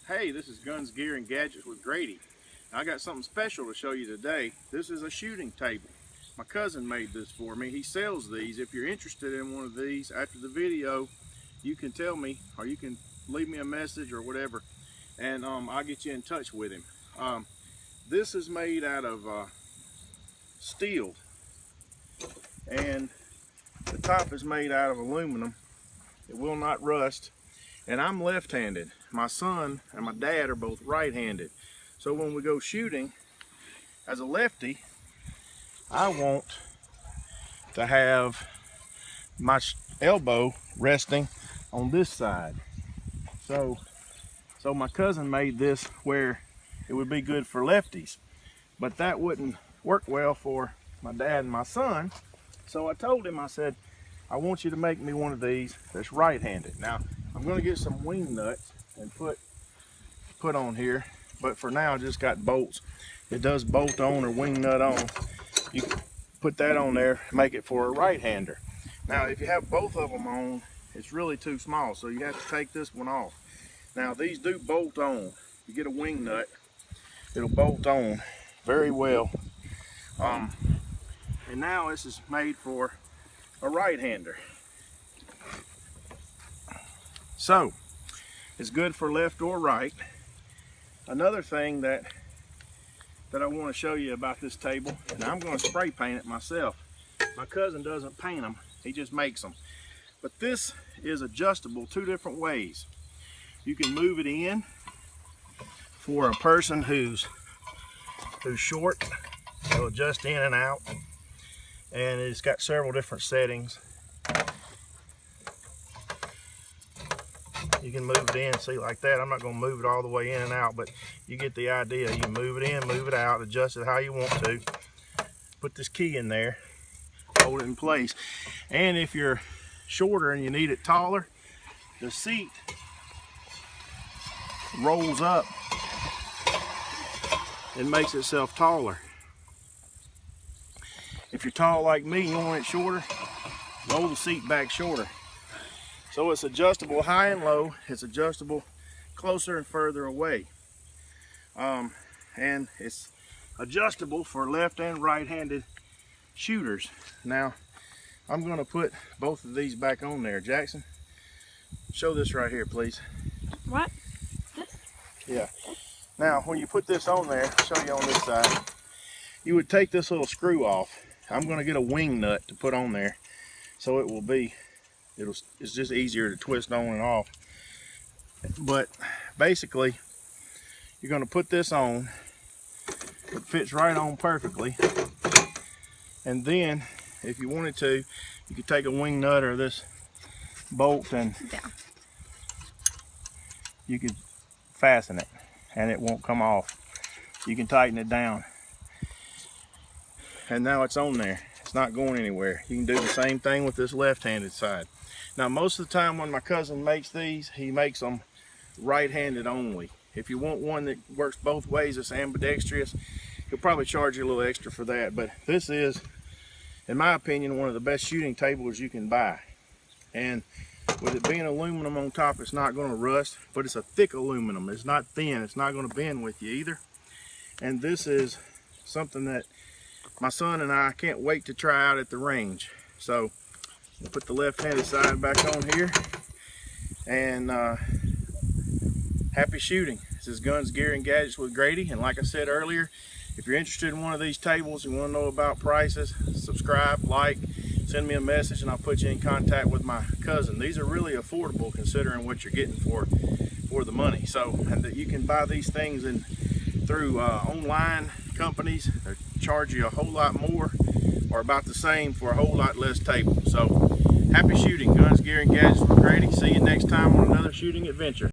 Hey, this is Guns, Gear, and Gadgets with Grady. I got something special to show you today. This is a shooting table. My cousin made this for me. He sells these. If you're interested in one of these, after the video, you can tell me, or you can leave me a message or whatever, and I'll get you in touch with him. This is made out of steel, and the top is made out of aluminum. It will not rust. And I'm left-handed. My son and my dad are both right-handed. So when we go shooting, as a lefty, I want to have my elbow resting on this side. So my cousin made this where it would be good for lefties, but that wouldn't work well for my dad and my son. So I told him, I said, I want you to make me one of these that's right-handed. Now, I'm going to get some wing nuts and put on here, but for now I just got bolts. It does bolt on or wing nut on. You can put that on there, make it for a right-hander. Now, if you have both of them on, it's really too small, so you have to take this one off. Now, these do bolt on. You get a wing nut, it'll bolt on very well. And now this is made for a right-hander. So it's good for left or right. Another thing that I want to show you about this table, and I'm going to spray paint it myself. My cousin doesn't paint them, he just makes them. But this is adjustable two different ways. You can move it in for a person who's short. It'll adjust in and out, and it's got several different settings. You can move it in, see, like that. I'm not going to move it all the way in and out, but you get the idea. You move it in, move it out, adjust it how you want to. Put this key in there, hold it in place. And if you're shorter and you need it taller, the seat rolls up and makes itself taller. If you're tall like me and you want it shorter, roll the seat back shorter. So it's adjustable high and low. It's adjustable closer and further away. And it's adjustable for left and right-handed shooters. Now, I'm going to put both of these back on there. Jackson, show this right here, please. What? This? Yeah. Now, when you put this on there, I'll show you on this side, you would take this little screw off. I'm going to get a wing nut to put on there, so it will be, it's just easier to twist on and off. But basically, you're going to put this on. It fits right on perfectly. And then, if you wanted to, you could take a wing nut or this bolt and you could fasten it, and it won't come off. You can tighten it down. And now it's on there. It's not going anywhere. You can do the same thing with this left-handed side. Now, most of the time when my cousin makes these, he makes them right-handed only. If you want one that works both ways, it's ambidextrous. He'll probably charge you a little extra for that. But this is, in my opinion, one of the best shooting tables you can buy. And with it being aluminum on top, it's not going to rust, but it's a thick aluminum. It's not thin. It's not going to bend with you either. And this is something that my son and I can't wait to try out at the range. So we'll put the left-handed side back on here, and happy shooting. This is Guns, Gear, and Gadgets with Grady. And like I said earlier, if you're interested in one of these tables and want to know about prices, subscribe, like, send me a message, and I'll put you in contact with my cousin. These are really affordable considering what you're getting for the money. So, and that you can buy these things through online companies that charge you a whole lot more or about the same for a whole lot less table. So happy shooting. Guns, Gear, and Gadgets with Grady. See you next time on another shooting adventure.